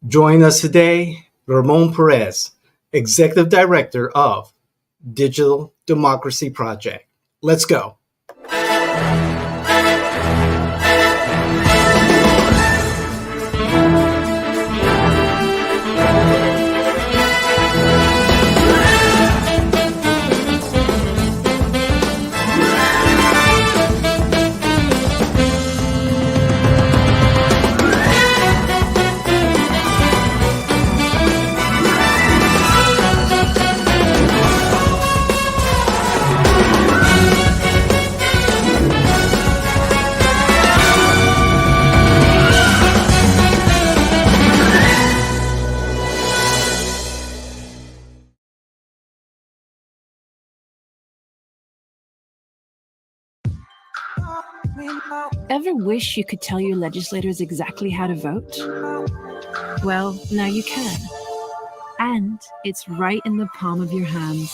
Join us today, Ramon Perez, Executive Director of Digital Democracy Project. Let's go. Ever wish you could tell your legislators exactly how to vote? Well, now you can. And it's right in the palm of your hands.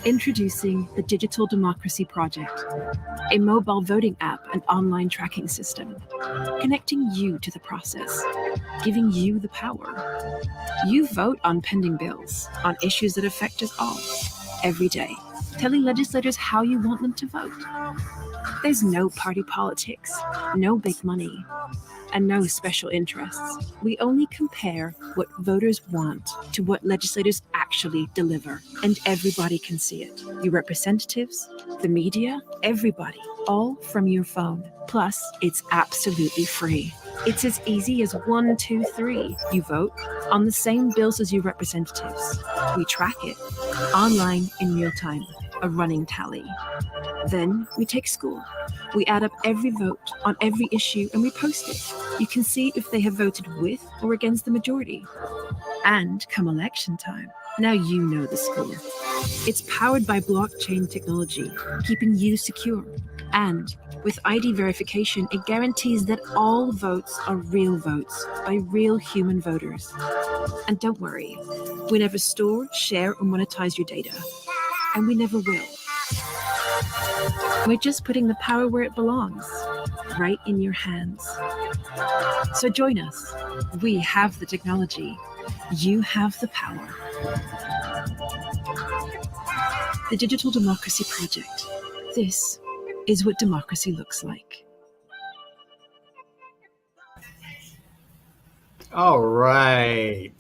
Introducing the Digital Democracy Project, a mobile voting app and online tracking system, connecting you to the process, giving you the power. You vote on pending bills, on issues that affect us all, every day, telling legislators how you want them to vote. There's no party politics, no big money, and no special interests. We only compare what voters want to what legislators actually deliver, and everybody can see it. Your representatives, the media, everybody, all from your phone. Plus, it's absolutely free. It's as easy as 1, 2, 3. You vote on the same bills as your representatives. We track it online in real time, a running tally. Then we take school. We add up every vote on every issue and we post it. You can see if they have voted with or against the majority. And come election time, now you know the score. It's powered by blockchain technology, keeping you secure. And with ID verification, it guarantees that all votes are real votes by real human voters. And don't worry, we never store, share, or monetize your data. And we never will. We're just putting the power where it belongs, right in your hands. So join us. We have the technology. You have the power. The Digital Democracy Project. This is what democracy looks like. All right.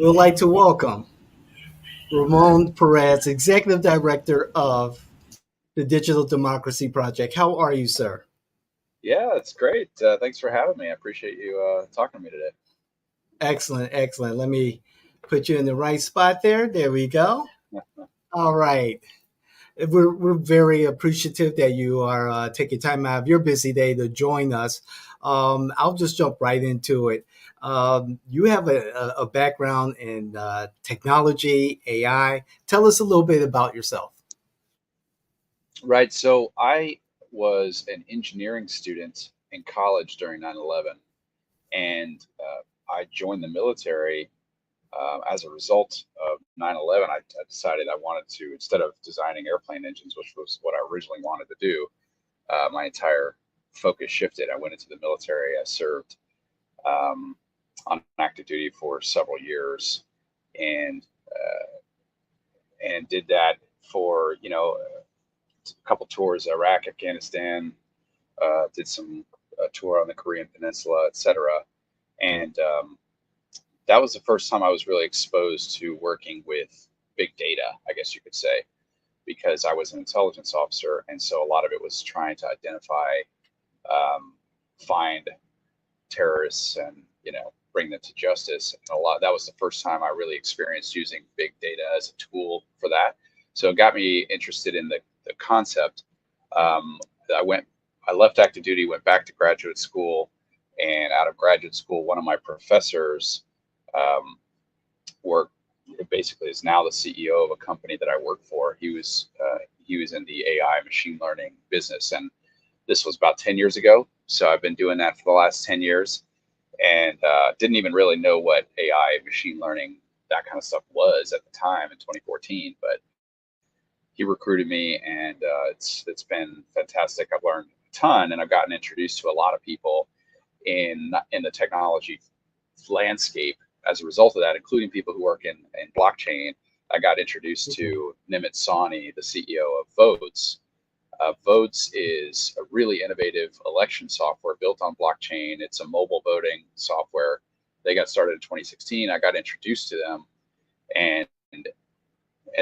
We'd like to welcome Ramon Perez, Executive Director of the Digital Democracy Project. How are you, sir? Yeah, it's great. Thanks for having me. I appreciate you talking to me today. Excellent, excellent. Let me put you in the right spot there. There we go. All right. We're very appreciative that you are taking time out of your busy day to join us. I'll just jump right into it. You have a background in technology, AI. Tell us a little bit about yourself. Right. So I was an engineering student in college during 9/11, and I joined the military as a result of 9/11. I decided I wanted to, instead of designing airplane engines, which was what I originally wanted to do, my entire focus shifted. I went into the military. I served um, on active duty for several years, and did that for a couple tours, Iraq, Afghanistan, did some tour on the Korean Peninsula, etc. And that was the first time I was really exposed to working with big data, I guess you could say, because I was an intelligence officer, and so a lot of it was trying to identify, find terrorists, and bring them to justice. And that was the first time I really experienced using big data as a tool for that. So it got me interested in the concept. Um, I left active duty, went back to graduate school, and out of graduate school, one of my professors um, worked basically is now the CEO of a company that I work for. He was in the AI machine learning business, and this was about 10 years ago. So I've been doing that for the last 10 years, and didn't even really know what AI, machine learning, that kind of stuff was at the time in 2014. But he recruited me, and it's been fantastic. I've learned a ton, and I've gotten introduced to a lot of people in the technology landscape as a result of that, including people who work in blockchain. I got introduced to Nimit Sawhney, the CEO of Votes. Votes is a really innovative election software built on blockchain. It's a mobile voting software. They got started in 2016. I got introduced to them, and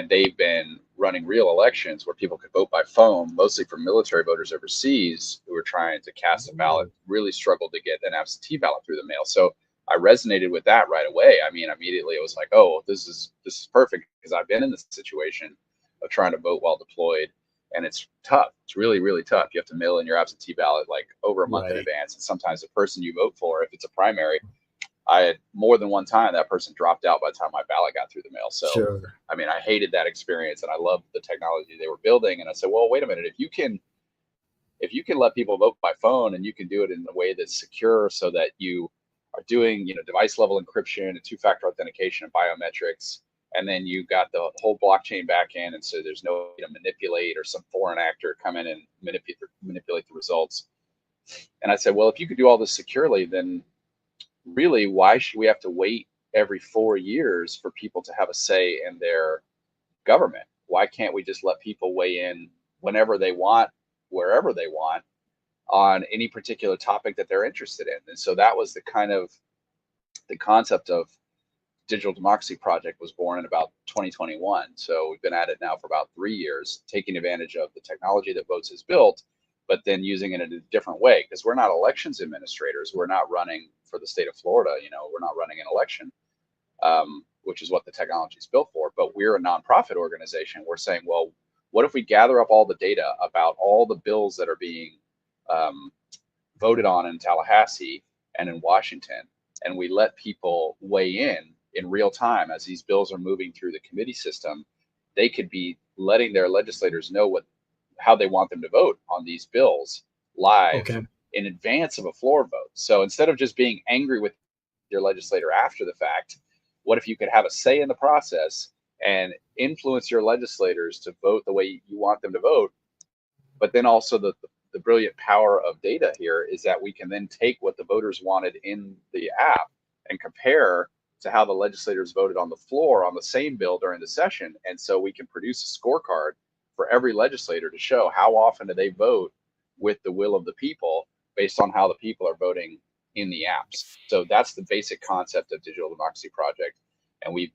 they've been running real elections where people could vote by phone, mostly for military voters overseas who were trying to cast a ballot, really struggled to get an absentee ballot through the mail. So I resonated with that right away. I mean, immediately it was like, oh, this is perfect, because I've been in this situation of trying to vote while deployed, and it's tough. It's really, really tough. You have to mail in your absentee ballot like over a month in advance, and sometimes the person you vote for, if it's a primary, I had more than one time that person dropped out by the time my ballot got through the mail. So, I mean, I hated that experience, and I loved the technology they were building. And I said, well, wait a minute, if you can let people vote by phone, and you can do it in a way that's secure, so that you are doing, device level encryption and two-factor authentication and biometrics, and then you got the whole blockchain backend, and so there's no manipulate or some foreign actor come in and manipulate the results. And I said, well, if you could do all this securely, then really, why should we have to wait every 4 years for people to have a say in their government? Why can't we just let people weigh in whenever they want, wherever they want, on any particular topic that they're interested in? And so that was the concept of Digital Democracy Project was born in about 2021. So we've been at it now for about 3 years, taking advantage of the technology that Votes has built, but then using it in a different way, because we're not elections administrators. We're not running for the state of Florida. We're not running an election, which is what the technology is built for. But we're a nonprofit organization. We're saying, well, what if we gather up all the data about all the bills that are being voted on in Tallahassee and in Washington, and we let people weigh in real time as these bills are moving through the committee system? They could be letting their legislators know how they want them to vote on these bills live in advance of a floor vote. So instead of just being angry with your legislator after the fact, what if you could have a say in the process and influence your legislators to vote the way you want them to vote? But then also the brilliant power of data here is that we can then take what the voters wanted in the app and compare to how the legislators voted on the floor on the same bill during the session. And so we can produce a scorecard for every legislator to show how often do they vote with the will of the people based on how the people are voting in the apps. So that's the basic concept of Digital Democracy Project. And we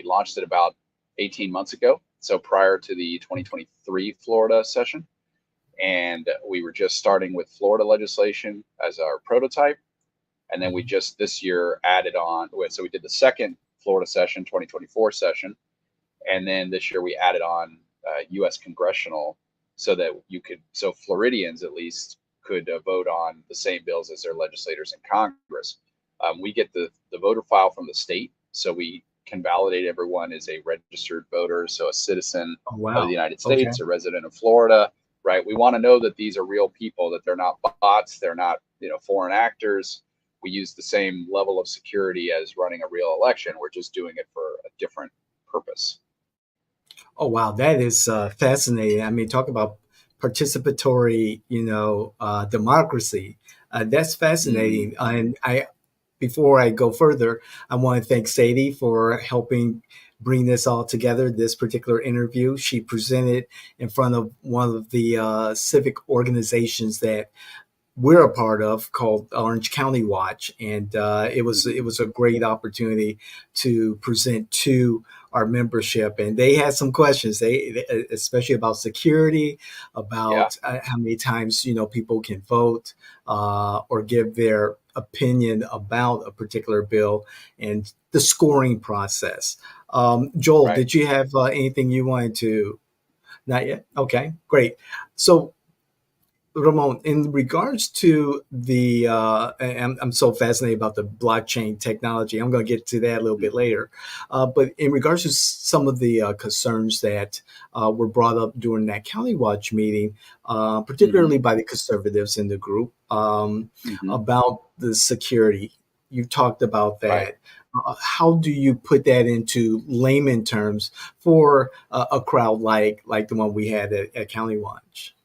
launched it about 18 months ago. So prior to the 2023 Florida session. And we were just starting with Florida legislation as our prototype. And then we just this year added on. So we did the second Florida session, 2024 session. And then this year we added on U.S. congressional, so that so Floridians at least could vote on the same bills as their legislators in Congress. We get the voter file from the state, so we can validate everyone is a registered voter, so a citizen of the United States, a resident of Florida, right? We want to know that these are real people, that they're not bots, they're not foreign actors. We use the same level of security as running a real election. We're just doing it for a different purpose. Oh, wow. That is fascinating. I mean, talk about participatory, democracy. That's fascinating. And before I go further, I want to thank Sadie for helping bring this all together, this particular interview. She presented in front of one of the civic organizations that we're a part of, called Orange County Watch, and it was a great opportunity to present to our membership, and they had some questions, they especially about security, about how many times people can vote or give their opinion about a particular bill, and the scoring process. Joel, did you have anything you wanted to? Not yet. Okay, great. So, Ramon, in regards to the, I'm so fascinated about the blockchain technology. I'm going to get to that a little bit later. But in regards to some of the concerns that were brought up during that County Watch meeting, particularly by the conservatives in the group, about the security, you talked about that. How do you put that into layman terms for a crowd like the one we had at County Watch?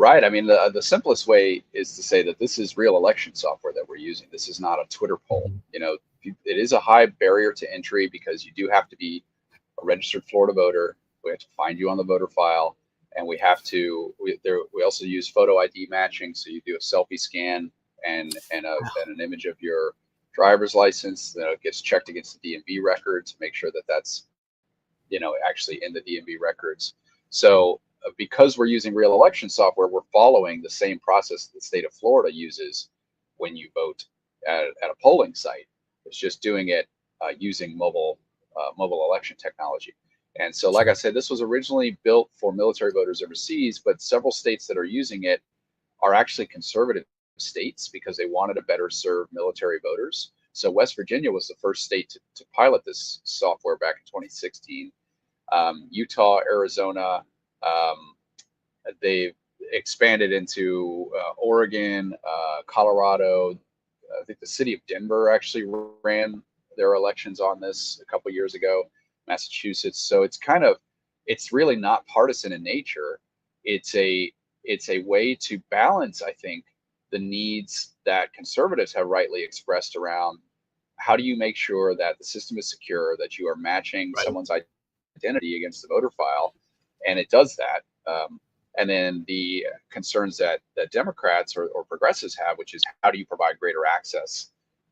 Right. I mean, the simplest way is to say that this is real election software that we're using. This is not a Twitter poll. Mhm. You know, it is a high barrier to entry because you do have to be a registered Florida voter. We have to find you on the voter file, and we have to. We also use photo ID matching, so you do a selfie scan and an image of your driver's license. Then it gets checked against the DMV record to make sure that that's actually in the DMV records. So because we're using real election software, we're following the same process the state of Florida uses when you vote at a polling site. It's just doing it using mobile election technology. And so, like I Sure. said, this was originally built for military voters overseas, but several states that are using it are actually conservative states because they wanted to better serve military voters. So West Virginia was the first state to pilot this software back in 2016. Utah, Arizona, um, they've expanded into Oregon, Colorado. I think the city of Denver actually ran their elections on this a couple years ago. Massachusetts. So it's really not partisan in nature. It's a it's a way to balance, I think, the needs that conservatives have rightly expressed around how do you make sure that the system is secure, that you are matching Right. someone's identity against the voter file, and it does that. And then the concerns that Democrats or progressives have, which is how do you provide greater access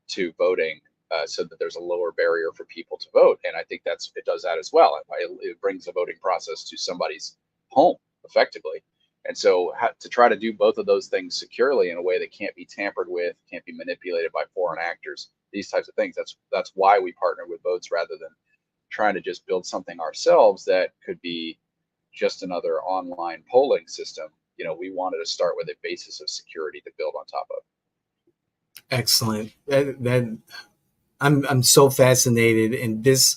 to voting so that there's a lower barrier for people to vote? And I think it does that as well. It brings the voting process to somebody's home effectively. And so to try to do both of those things securely in a way that can't be tampered with, can't be manipulated by foreign actors, these types of things. That's why we partner with Votes rather than trying to just build something ourselves that could be just another online polling system. We wanted to start with a basis of security to build on top of. Excellent. That I'm so fascinated, and this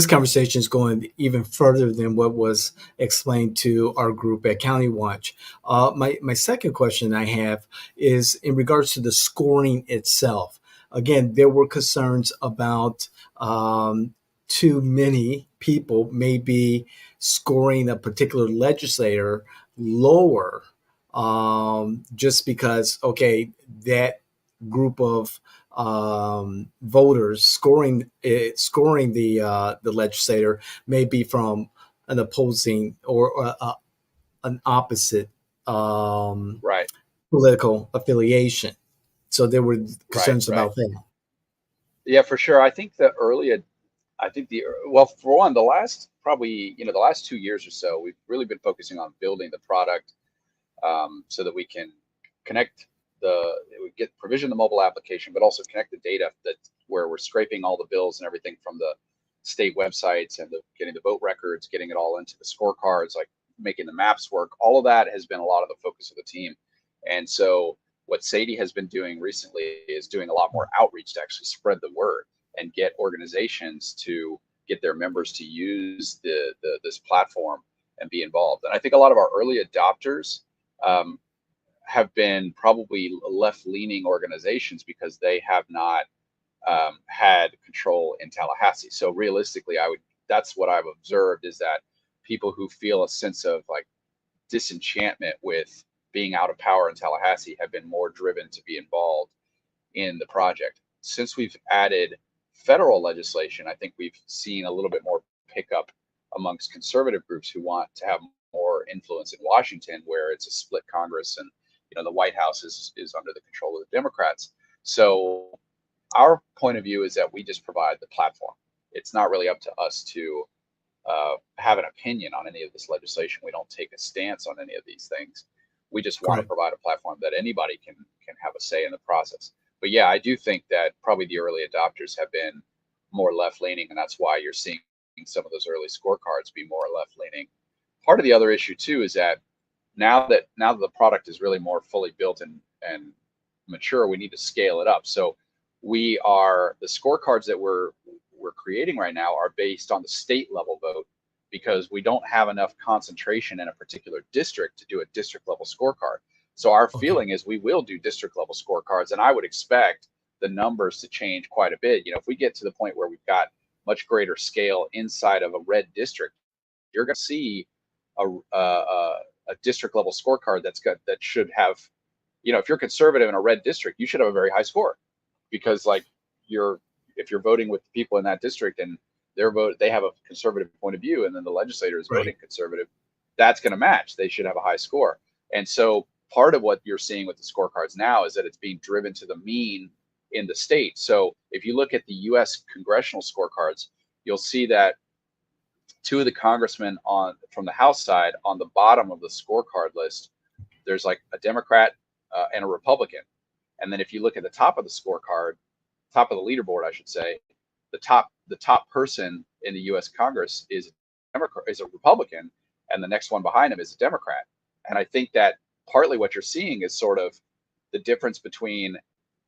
conversation is going even further than what was explained to our group at County Watch. My second question I have is in regards to the scoring itself. Again, there were concerns about too many people maybe scoring a particular legislator lower, just because that group of voters scoring the legislator may be from an opposing or an opposite Right, political affiliation. So there were right, concerns right. about that. Yeah, for sure. I think well, for one, the last probably, the last 2 years or so, we've really been focusing on building the product so that we can connect we get provision the mobile application, but also connect the data that where we're scraping all the bills and everything from the state websites and getting the vote records, getting it all into the scorecards, like making the maps work. All of that has been a lot of the focus of the team. And so what Sadie has been doing recently is doing a lot more outreach to actually spread the word and get organizations to get their members to use this platform and be involved. And I think a lot of our early adopters um, have been probably left-leaning organizations because they have not had control in Tallahassee. So realistically, that's what I've observed is that people who feel a sense of like disenchantment with being out of power in Tallahassee have been more driven to be involved in the project. Since we've added federal legislation, I think we've seen a little bit more pickup amongst conservative groups who want to have more influence in Washington, where it's a split Congress and the White House is under the control of the Democrats. So our point of view is that we just provide the platform. It's not really up to us to have an opinion on any of this legislation. We don't take a stance on any of these things. We just want to Correct. provide a platform that anybody can have a say in the process. But yeah, I do think that probably the early adopters have been more left leaning, and that's why you're seeing some of those early scorecards be more left leaning. Part of the other issue too is that now that the product is really more fully built and mature, we need to scale it up. So the scorecards that we're creating right now are based on the state level vote because we don't have enough concentration in a particular district to do a district level scorecard. So our Okay. feeling is we will do district level scorecards, and I would expect the numbers to change quite a bit. If we get to the point where we've got much greater scale inside of a red district, you're going to see a a district level scorecard that should have, if you're conservative in a red district, you should have a very high score, because like if you're voting with people in that district and they have a conservative point of view, and then the legislator is voting conservative, that's going to match. They should have a high score. And so part of what you're seeing with the scorecards now is that it's being driven to the mean in the state. So if you look at the U.S. congressional scorecards, you'll see that two of the congressmen from the House side, on the bottom of the scorecard list, there's like a Democrat and a Republican. And then if you look at the top of the scorecard, top of the leaderboard, I should say, the top person in the U.S. Congress is a Republican, and the next one behind him is a Democrat. And I think that partly what you're seeing is sort of the difference between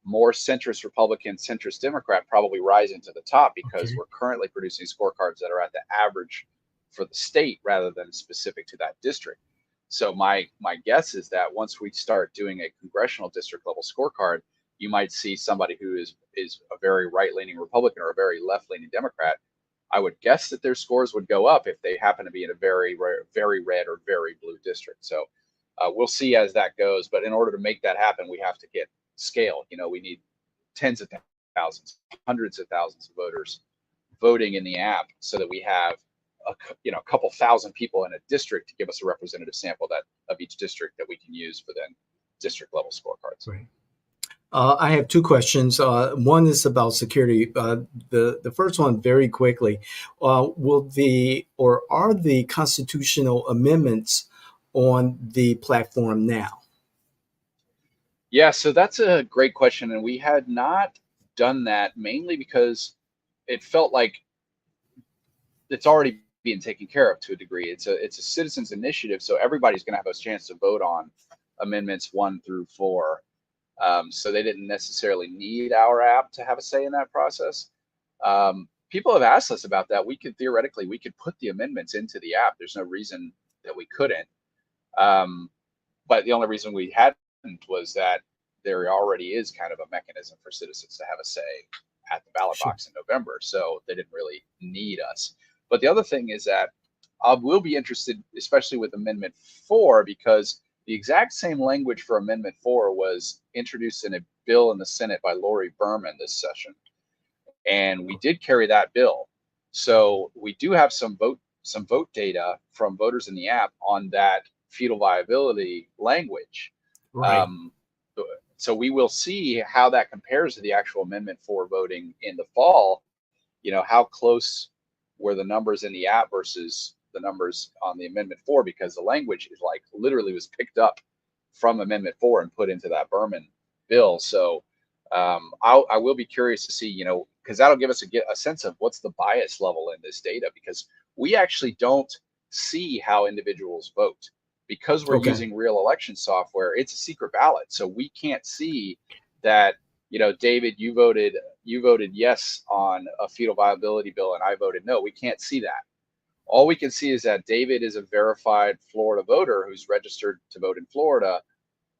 more centrist Republican, centrist Democrat probably rising to the top, because we're currently producing scorecards that are at the average for the state rather than specific to that district. So my guess is that once we start doing a congressional district level scorecard, you might see somebody who is a very right-leaning Republican or a very left-leaning Democrat. I would guess that their scores would go up if they happen to be in a very, very red or very blue district. So we'll see as that goes. But in order to make that happen, we have to get scale. We need tens of thousands, hundreds of thousands of voters voting in the app, so that we have a couple thousand people in a district to give us a representative sample of each district that we can use for then district level scorecards. Right. I have two questions. One is about security. The first one, very quickly, are the constitutional amendments on the platform now? Yeah, so that's a great question, and we had not done that mainly because it felt like it's already being taken care of to a degree. It's a citizens initiative, so everybody's going to have a chance to vote on amendments 1 through 4. So they didn't necessarily need our app to have a say in that process. People have asked us about that. We could put the amendments into the app. There's no reason that we couldn't. But the only reason we hadn't was that there already is kind of a mechanism for citizens to have a say at the ballot box in November. So they didn't really need us. But the other thing is that I will be interested, especially with Amendment 4, because the exact same language for Amendment 4 was introduced in a bill in the Senate by Lori Berman this session. And we did carry that bill. So we do have some vote data from voters in the app on that fetal viability language. Right. So we will see how that compares to the actual Amendment 4 voting in the fall. How close were the numbers in the app versus the numbers on the Amendment 4, because the language is like literally was picked up from Amendment 4 and put into that Berman bill. So I will be curious to see, because that'll give us a sense of what's the bias level in this data, because we actually don't see how individuals vote. Because we're using real election software, it's a secret ballot. So we can't see that, David, you voted yes on a fetal viability bill and I voted no. We can't see that. All we can see is that David is a verified Florida voter who's registered to vote in Florida,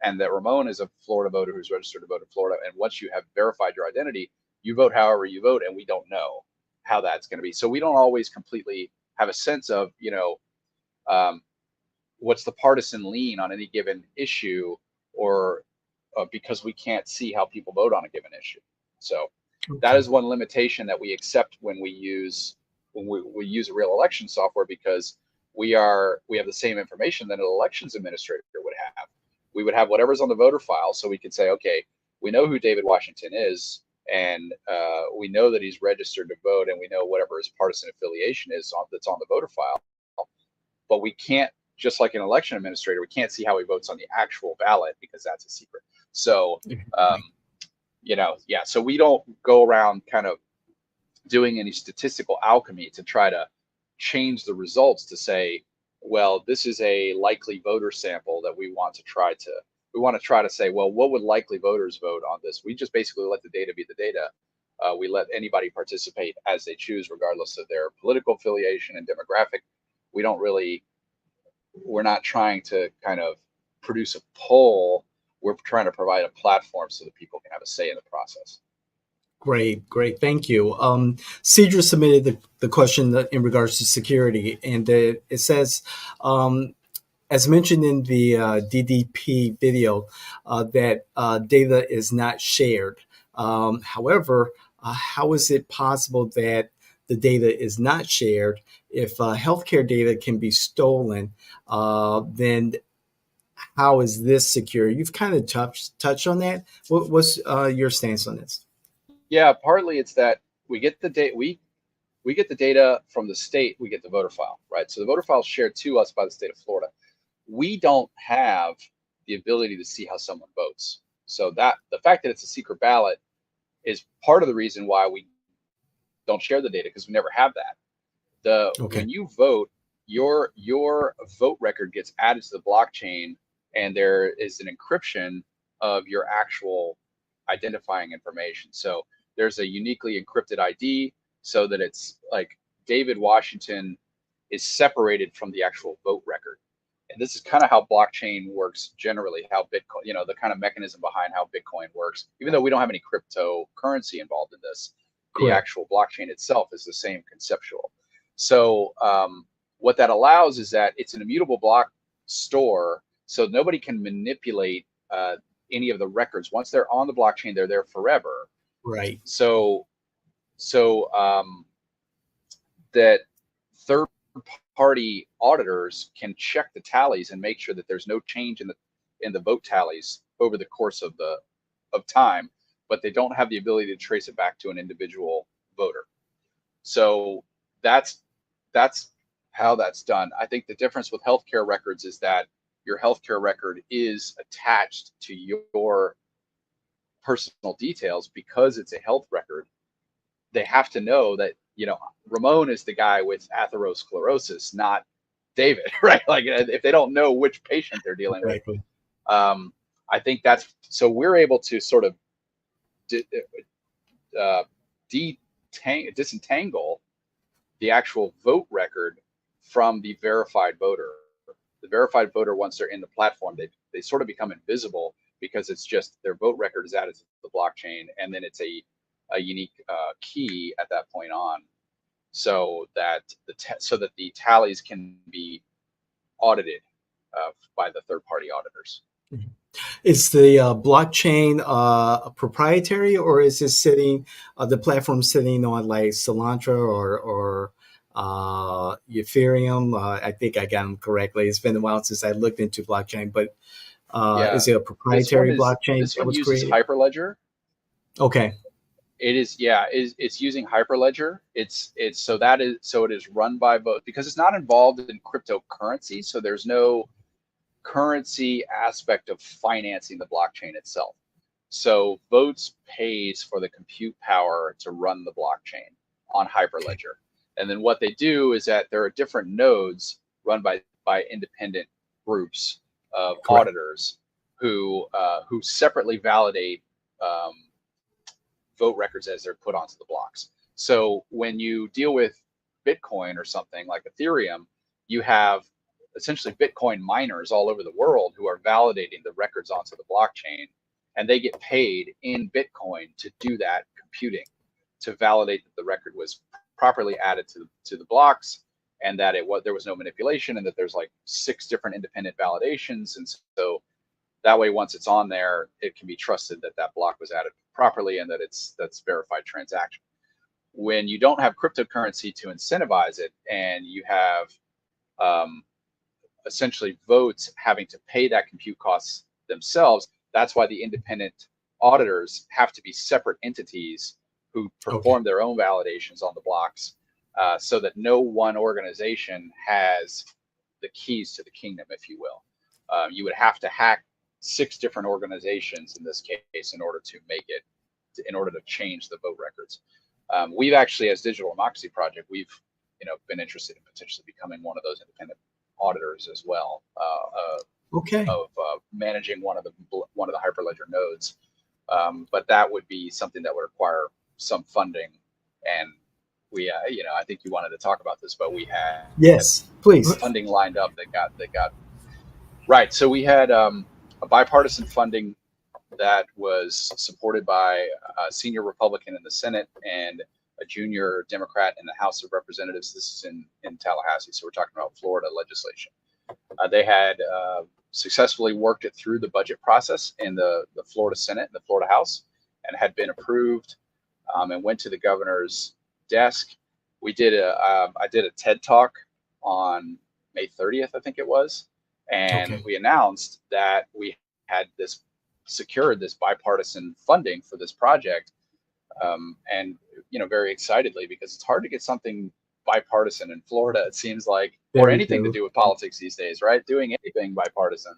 and that Ramon is a Florida voter who's registered to vote in Florida. And once you have verified your identity, you vote however you vote, and we don't know how that's going to be. So we don't always completely have a sense of, what's the partisan lean on any given issue, or because we can't see how people vote on a given issue. So that is one limitation that we accept when we use a real election software, because we have the same information that an elections administrator would have. We would have whatever's on the voter file, so we could say, okay, we know who David Washington is, and we know that he's registered to vote, and we know whatever his partisan affiliation is that's on the voter file. But we can't, just like an election administrator, we can't see how he votes on the actual ballot, because that's a secret. So, so we don't go around kind of doing any statistical alchemy to try to change the results to say, well, this is a likely voter sample that we want to try to say, well, what would likely voters vote on this? We just basically let the data be the data. We let anybody participate as they choose, regardless of their political affiliation and demographic. We're not trying to kind of produce a poll. We're trying to provide a platform so that people can have a say in the process. Great. Thank you. Cedra submitted the question in regards to security, and it says, as mentioned in the DDP video, that data is not shared. However, how is it possible that the data is not shared? If healthcare data can be stolen, then how is this secure? You've kind of touched on that. What's your stance on this? Yeah, partly it's that we get the data. We get the data from the state. We get the voter file, right? So the voter file is shared to us by the state of Florida. We don't have the ability to see how someone votes. So that the fact that it's a secret ballot is part of the reason why we don't share the data, because we never have that. Okay. When you vote, your vote record gets added to the blockchain, and there is an encryption of your actual identifying information. So there's a uniquely encrypted ID, so that it's like David Washington is separated from the actual vote record. And this is kind of how blockchain works generally, how Bitcoin, the kind of mechanism behind how Bitcoin works. Even though we don't have any cryptocurrency involved in this, the Correct. actual blockchain itself is the same conceptual. So what that allows is that it's an immutable block store, so nobody can manipulate any of the records. Once they're on the blockchain, they're there forever. Right. So that third party auditors can check the tallies and make sure that there's no change in the vote tallies over the course of time, but they don't have the ability to trace it back to an individual voter. So that's how that's done. I think the difference with healthcare records is that your healthcare record is attached to your personal details. Because it's a health record, they have to know that, Ramon is the guy with atherosclerosis, not David, right? Like, if they don't know which patient they're dealing with, Exactly. I think that's, so we're able to sort of disentangle the actual vote record from the verified voter. The verified voter, once they're in the platform, they sort of become invisible, because it's just their vote record is added to the blockchain, and then it's a unique key at that point on, so that the tallies can be audited by the third party auditors. Is the blockchain proprietary, or is it sitting the platform sitting on like Solantra or Ethereum? I think I got them correctly. It's been a while since I looked into blockchain, but Yeah, is it a proprietary blockchain this that one was uses created? Hyperledger. Okay. It is, yeah, it's using Hyperledger. It's it is run by both, because it's not involved in cryptocurrency, so there's no currency aspect of financing the blockchain itself. So Votes pays for the compute power to run the blockchain on Hyperledger. And then what they do is that there are different nodes run by independent groups of Correct. auditors who separately validate vote records as they're put onto the blocks. So when you deal with Bitcoin or something like Ethereum, you have essentially Bitcoin miners all over the world who are validating the records onto the blockchain, and they get paid in Bitcoin to do that computing, to validate that the record was properly added to the blocks, and that there was no manipulation, and that there's like 6 different independent validations. And so that way, once it's on there, it can be trusted that that block was added properly, and that that's verified transaction. When you don't have cryptocurrency to incentivize it, and you have essentially votes having to pay that compute costs themselves, that's why the independent auditors have to be separate entities who perform their own validations on the blocks, so that no one organization has the keys to the kingdom, if you will. You would have to hack 6 different organizations in this case in order to change the vote records. We've actually, as Digital Democracy Project, we've been interested in potentially becoming one of those independent auditors as well, of managing one of the Hyperledger nodes. But that would be something that would require some funding, and we, I think you wanted to talk about this, but we had Yes, please. funding lined up that got right. So we had a bipartisan funding that was supported by a senior Republican in the Senate and a junior Democrat in the House of Representatives. This is in Tallahassee, so we're talking about Florida legislation. They had successfully worked it through the budget process in the Florida Senate and the Florida House, and had been approved, and went to the governor's desk. I did a TED talk on May 30th, I think it was, and Okay. we announced that we had secured this bipartisan funding for this project, and very excitedly, because it's hard to get something bipartisan in Florida, it seems like, or Very anything to true. do with politics these days, right? Doing anything bipartisan.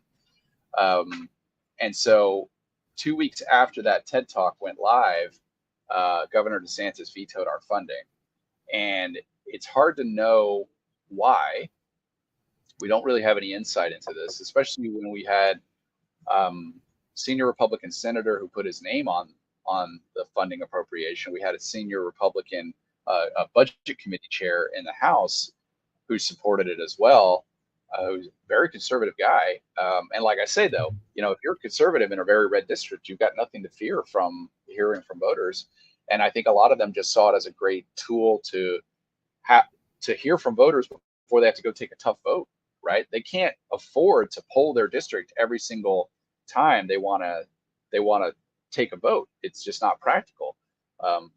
And so 2 weeks after that TED talk went live, Governor DeSantis vetoed our funding. And it's hard to know why. We don't really have any insight into this, especially when we had senior Republican senator who put his name on the funding appropriation. We had a senior Republican, a budget committee chair in the House who supported it as well, who's a very conservative guy. And like I say, though, if you're conservative in a very red district, you've got nothing to fear from hearing from voters. And I think a lot of them just saw it as a great tool to hear from voters before they have to go take a tough vote, right? They can't afford to poll their district every single time they want to take a vote. It's just not practical.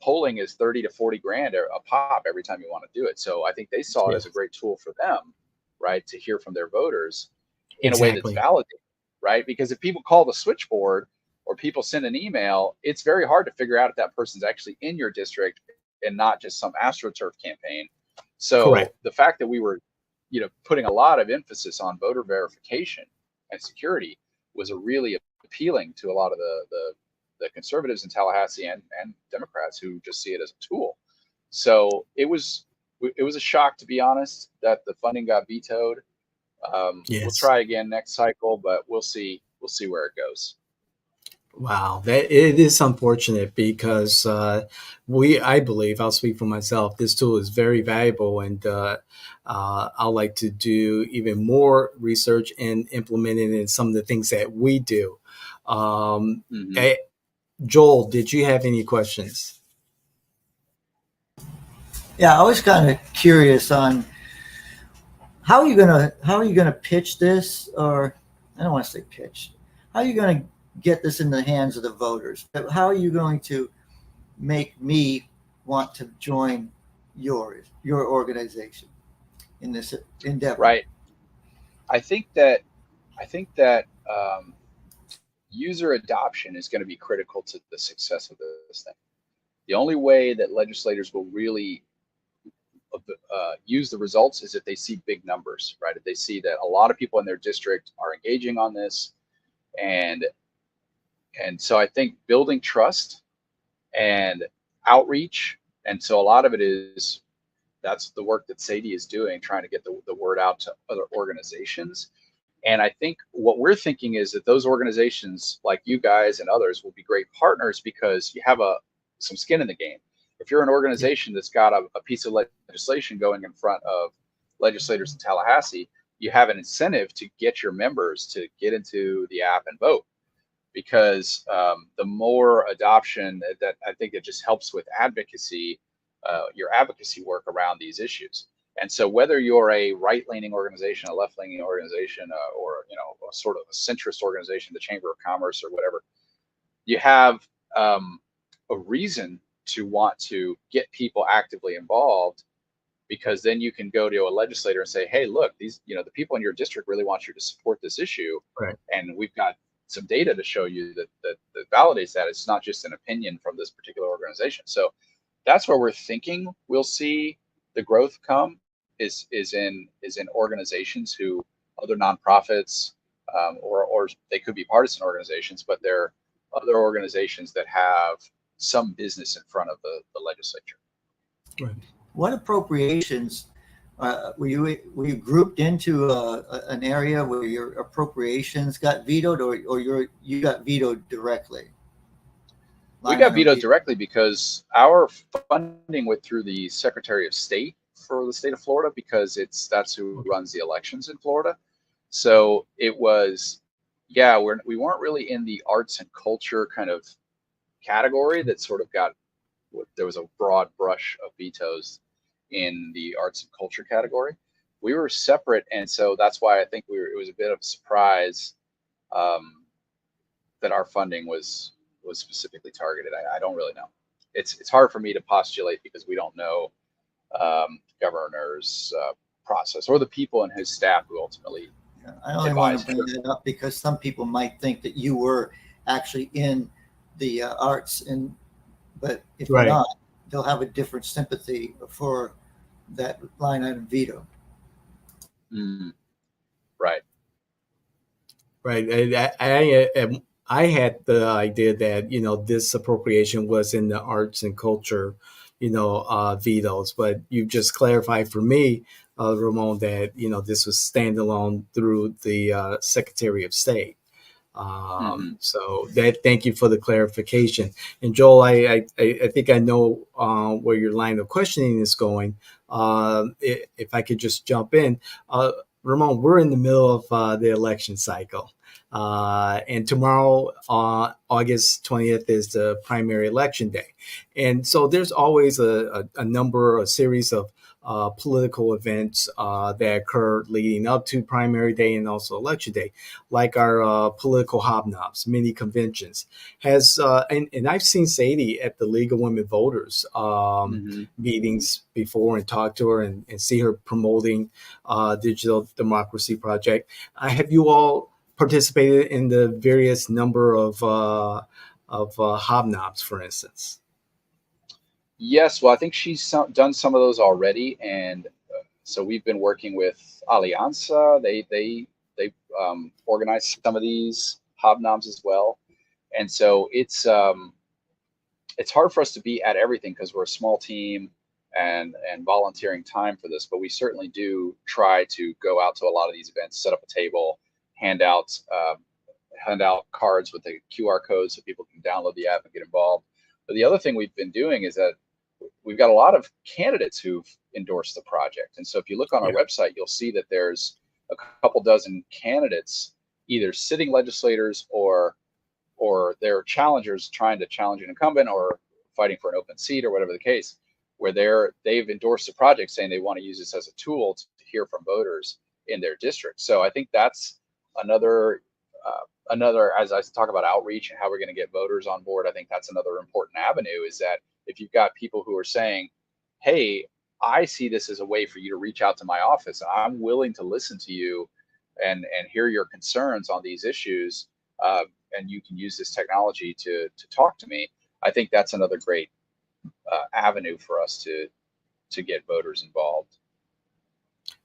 Polling is 30 to 40 grand a pop every time you want to do it. So I think they saw it as a Yes. great tool for them, right, to hear from their voters in a way that's Exactly. validated, right? Because if people call the switchboard or people send an email, it's very hard to figure out if that person's actually in your district and not just some AstroTurf campaign. So Correct. the fact that we were, putting a lot of emphasis on voter verification and security was a really appealing to a lot of the conservatives in Tallahassee and Democrats who just see it as a tool. So it was a shock, to be honest, that the funding got vetoed. We'll Yes. try again next cycle, but we'll see where it goes. Wow, that it is unfortunate because I believe, I'll speak for myself, this tool is very valuable, and I'd like to do even more research and implement it in some of the things that we do. Um, Mm-hmm. eh, Joel, did you have any questions? Yeah, I was kind of curious on how are you gonna pitch this, or I don't want to say pitch. How are you gonna get this in the hands of the voters? How are you going to make me want to join your organization in this endeavor? Right. I think that user adoption is going to be critical to the success of this thing. The only way that legislators will really use the results is if they see big numbers, right? If they see that a lot of people in their district are engaging on this, and so I think building trust and outreach, and so a lot of it is that's the work that Sadie is doing, trying to get the word out to other organizations. And I think what we're thinking is that those organizations like you guys and others will be great partners because you have some skin in the game. If you're an Yeah. organization that's got a piece of legislation going in front of legislators in Tallahassee, you have an incentive to get your members to get into the app and vote, because the more adoption, that I think it just helps with advocacy, your advocacy work around these issues. And so whether you're a right-leaning organization, a left-leaning organization, or a sort of a centrist organization, the Chamber of Commerce or whatever, you have a reason to want to get people actively involved, because then you can go to a legislator and say, hey, look, these, the people in your district really want you to support this issue. Right. And we've got some data to show you that validates that. It's not just an opinion from this particular organization. So that's where we're thinking we'll see the growth come, is in organizations who, other nonprofits, or they could be partisan organizations, but they're other organizations that have some business in front of the legislature. Right. What appropriations were you grouped into an area where your appropriations got vetoed, or you got vetoed directly? We Line got item vetoed veto. directly because our funding went through the Secretary of State for the state of Florida, because that's who Okay. runs the elections in Florida. So it was, yeah, we weren't really in the arts and culture kind of category that sort of got, there was a broad brush of vetoes in the arts and culture category. separate, and so that's why I think it was a bit of a surprise that our funding was specifically targeted. I don't really know. It's hard for me to postulate because we don't know governor's process or the people in his staff who ultimately. I only want to bring that up because some people might think that you were actually in the arts, but if you're not, they'll have a different sympathy for that line item veto. Right. I had the idea that this appropriation was in the arts and culture vetoes, but you just clarified for me, Ramon, that this was standalone through the Secretary of State. So thank you for the clarification. And Joel, I think I know where your line of questioning is going. If I could just jump in, Ramon, we're in the middle of the election cycle. And tomorrow, August 20th, is the primary election day. And so there's always a series of political events that occur leading up to primary day and also election day, like our political hobnobs, mini conventions. And I've seen Sadie at the League of Women Voters meetings before and talked to her and see her promoting Digital Democracy Project. Have you all participated in the various number of hobnobs, for instance? Yes, well, I think she's done some of those already, and so we've been working with Alianza. They organize some of these hobnobs as well, and so it's hard for us to be at everything because we're a small team and volunteering time for this. But we certainly do try to go out to a lot of these events, set up a table, hand out cards with the QR code so people can download the app and get involved. But the other thing we've been doing is that we've got a lot of candidates who've endorsed the project. And so if you look on our website, you'll see that there's a couple dozen candidates, either sitting legislators or they're challengers trying to challenge an incumbent or fighting for an open seat or whatever the case, where they've endorsed the project saying they want to use this as a tool to hear from voters in their district. So I think that's another, as I talk about outreach and how we're going to get voters on board, I think that's another important avenue, is that if you've got people who are saying, hey, I see this as a way for you to reach out to my office, and I'm willing to listen to you and hear your concerns on these issues, and you can use this technology to talk to me, I think that's another great avenue for us to get voters involved.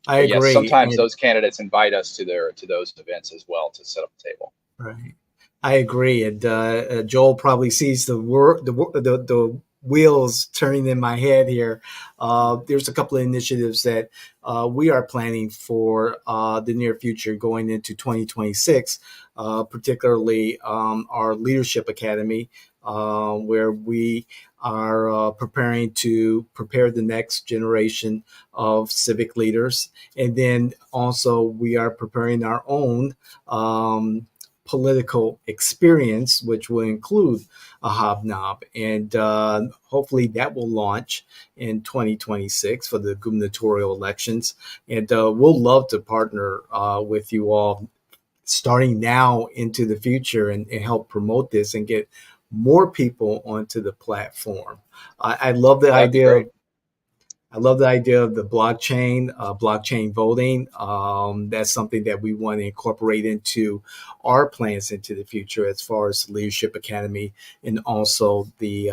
I agree. Yes, sometimes those candidates invite us to those events as well to set up a table. Right. I agree. And Joel probably sees the wheels turning in my head here. There's a couple of initiatives that we are planning for the near future going into 2026, particularly our Leadership Academy, where we are preparing to prepare the next generation of civic leaders. And then also we are preparing our own political experience, which will include a hobnob. And hopefully that will launch in 2026 for the gubernatorial elections. And we'll love to partner with you all starting now into the future and help promote this and get more people onto the platform. I love the idea of the blockchain voting. That's something that we want to incorporate into our plans into the future, as far as the Leadership Academy and also the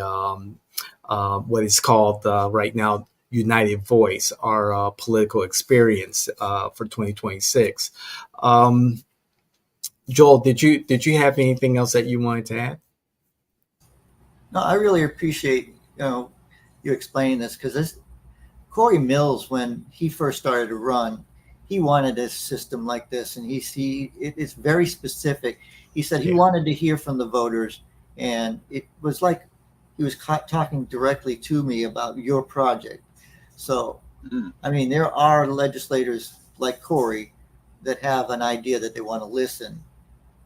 what is called right now United Voice, our political experience for 2026. Joel, did you have anything else that you wanted to add? No, I really appreciate you explaining this, because Corey Mills, when he first started to run, he wanted a system like this, and it's very specific. He said he wanted to hear from the voters, and it was like he was talking directly to me about your project. So, I mean, there are legislators like Corey that have an idea that they want to listen,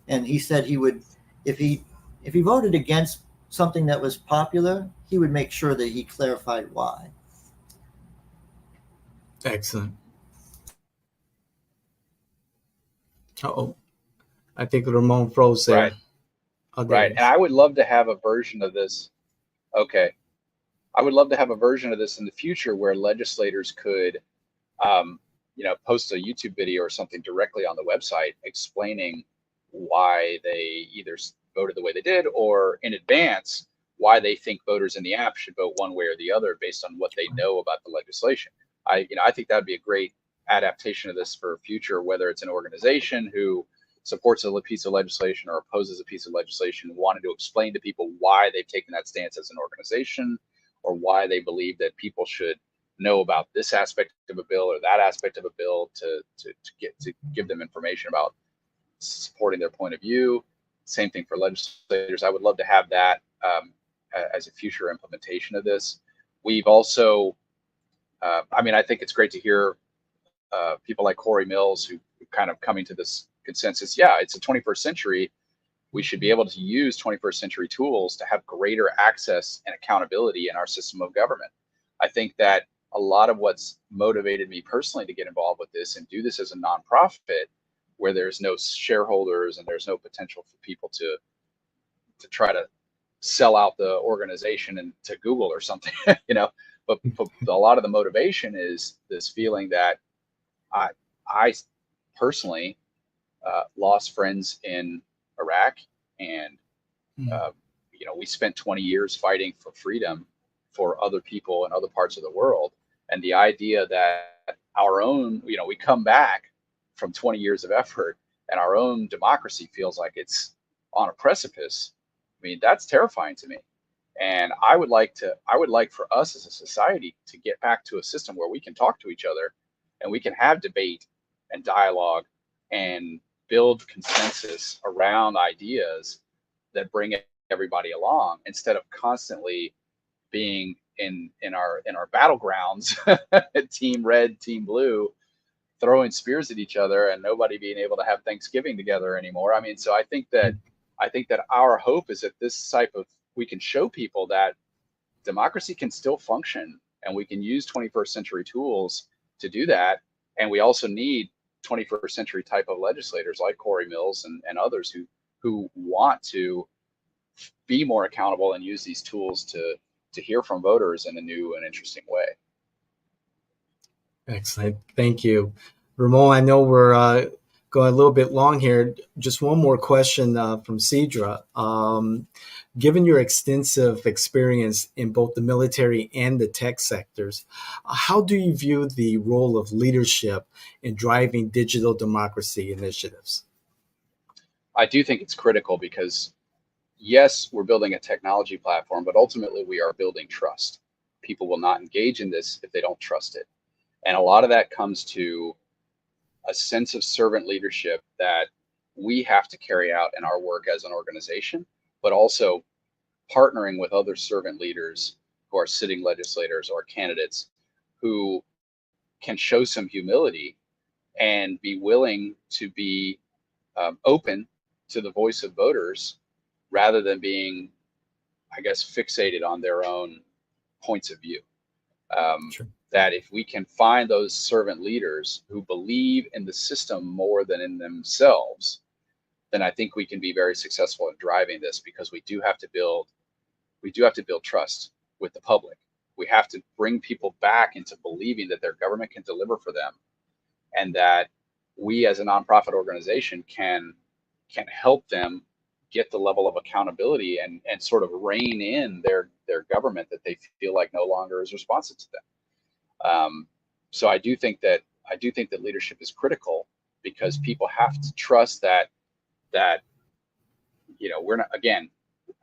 and he said he would, if he voted against something that was popular, he would make sure that he clarified why. Excellent. Oh, I think Ramon froze there. Right. Oh, there Right. he And is. I would love to have a version of this. Okay. I would love to have a version of this in the future where legislators could, um, post a YouTube video or something directly on the website explaining why they either voted the way they did, or in advance why they think voters in the app should vote one way or the other based on what they know about the legislation. I think that would be a great adaptation of this for future, whether it's an organization who supports a piece of legislation or opposes a piece of legislation, wanted to explain to people why they've taken that stance as an organization, or why they believe that people should know about this aspect of a bill or that aspect of a bill to give them information about supporting their point of view. Same thing for legislators. I would love to have that as a future implementation of this. We've also, I think it's great to hear people like Corey Mills who kind of coming to this consensus. Yeah, it's a 21st century. We should be able to use 21st century tools to have greater access and accountability in our system of government. I think that a lot of what's motivated me personally to get involved with this and do this as a nonprofit, where there's no shareholders and there's no potential for people to try to sell out the organization and to Google or something, But a lot of the motivation is this feeling that I personally lost friends in Iraq, and we spent 20 years fighting for freedom for other people in other parts of the world, and the idea that our own, we come back from 20 years of effort and our own democracy feels like it's on a precipice. That's terrifying to me. And I would like for us as a society to get back to a system where we can talk to each other and we can have debate and dialogue and build consensus around ideas that bring everybody along, instead of constantly being in our battlegrounds, team red, team blue, throwing spears at each other and nobody being able to have Thanksgiving together anymore. So I think that our hope is that this type of, we can show people that democracy can still function and we can use 21st century tools to do that. And we also need 21st century type of legislators like Corey Mills and others who want to be more accountable and use these tools to hear from voters in a new and interesting way. Excellent. Thank you. Ramon, I know we're going a little bit long here. Just one more question from Cedra. Given your extensive experience in both the military and the tech sectors, how do you view the role of leadership in driving digital democracy initiatives? I do think it's critical because, yes, we're building a technology platform, but ultimately we are building trust. People will not engage in this if they don't trust it. And a lot of that comes to a sense of servant leadership that we have to carry out in our work as an organization, but also partnering with other servant leaders who are sitting legislators or candidates who can show some humility and be willing to be open to the voice of voters rather than being, I guess, fixated on their own points of view. Sure. That if we can find those servant leaders who believe in the system more than in themselves, then I think we can be very successful in driving this, because we do have to build trust with the public. We have to bring people back into believing that their government can deliver for them, and that we as a nonprofit organization can help them get the level of accountability and sort of rein in their government that they feel like no longer is responsive to them. So I do think that leadership is critical, because people have to trust that we're not, again,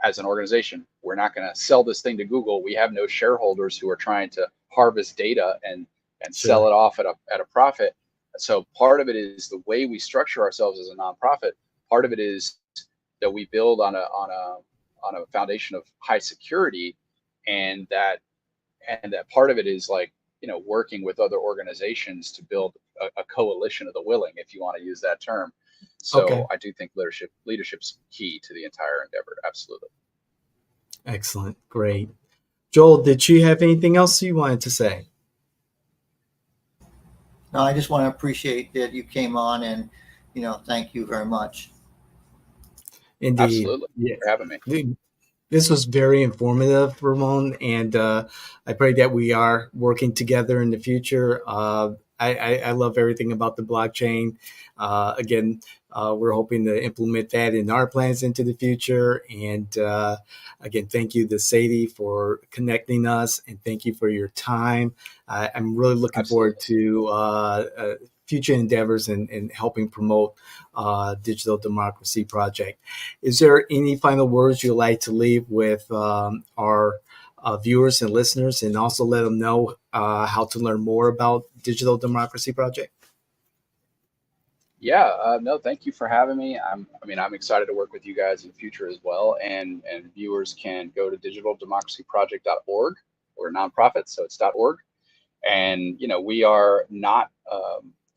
as an organization, we're not going to sell this thing to Google. We have no shareholders who are trying to harvest data and sell it off at a profit. So part of it is the way we structure ourselves as a nonprofit. Part of it is that we build on a foundation of high security, and that part of it is like, working with other organizations to build a coalition of the willing, if you want to use that term. So Okay. I do think leadership's key to the entire endeavor. Absolutely. Excellent. Great. Joel, did you have anything else you wanted to say? No, I just want to appreciate that you came on and, thank you very much. Indeed. Absolutely. Yeah. For having me. This was very informative, Ramon, and I pray that we are working together in the future. I love everything about the blockchain. Again, we're hoping to implement that in our plans into the future. And again, thank you to Sadie for connecting us, and thank you for your time. I'm really looking forward to future endeavors and helping promote Digital Democracy Project. Is there any final words you'd like to leave with our viewers and listeners, and also let them know how to learn more about Digital Democracy Project? Yeah, no, thank you for having me. I'm excited to work with you guys in the future as well. And viewers can go to digitaldemocracyproject.org. We're a nonprofit, so it's .org. And we are not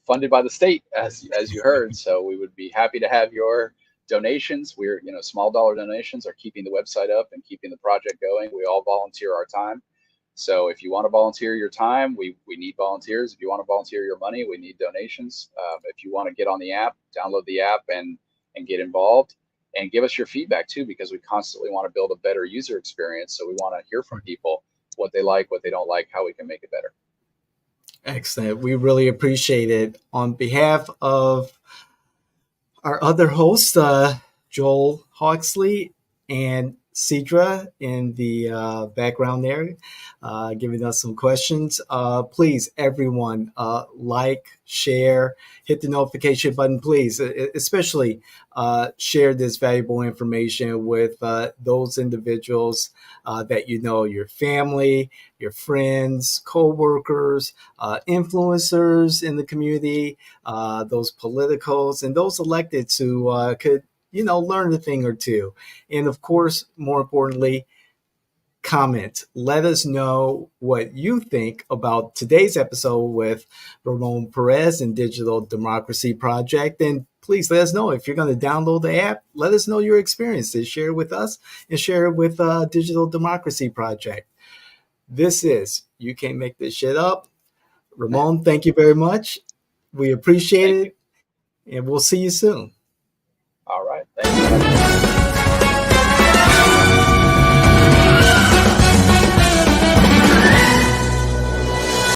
funded by the state, as you heard. So we would be happy to have your donations. We're small dollar donations are keeping the website up and keeping the project going. We all volunteer our time. So if you want to volunteer your time, we need volunteers. If you want to volunteer your money, we need donations. If you want to get on the app, download the app and get involved, and give us your feedback too, because we constantly want to build a better user experience. So we want to hear from people what they like, what they don't like, how we can make it better. Excellent. We really appreciate it. On behalf of our other hosts, Joel Hawksley and Cedra in the background there, giving us some questions. Please, everyone, like, share, hit the notification button, please, especially share this valuable information with those individuals that your family, your friends, co-workers, influencers in the community, those politicals, and those electeds who could learn a thing or two. And of course, more importantly, comment. Let us know what you think about today's episode with Ramon Perez and Digital Democracy Project. And please let us know if you're going to download the app. Let us know your experiences. Share it with us and share it with Digital Democracy Project. This is You Can't Make This Shit Up. Ramon, thank you very much. We appreciate it. And we'll see you soon. All right. Thank you.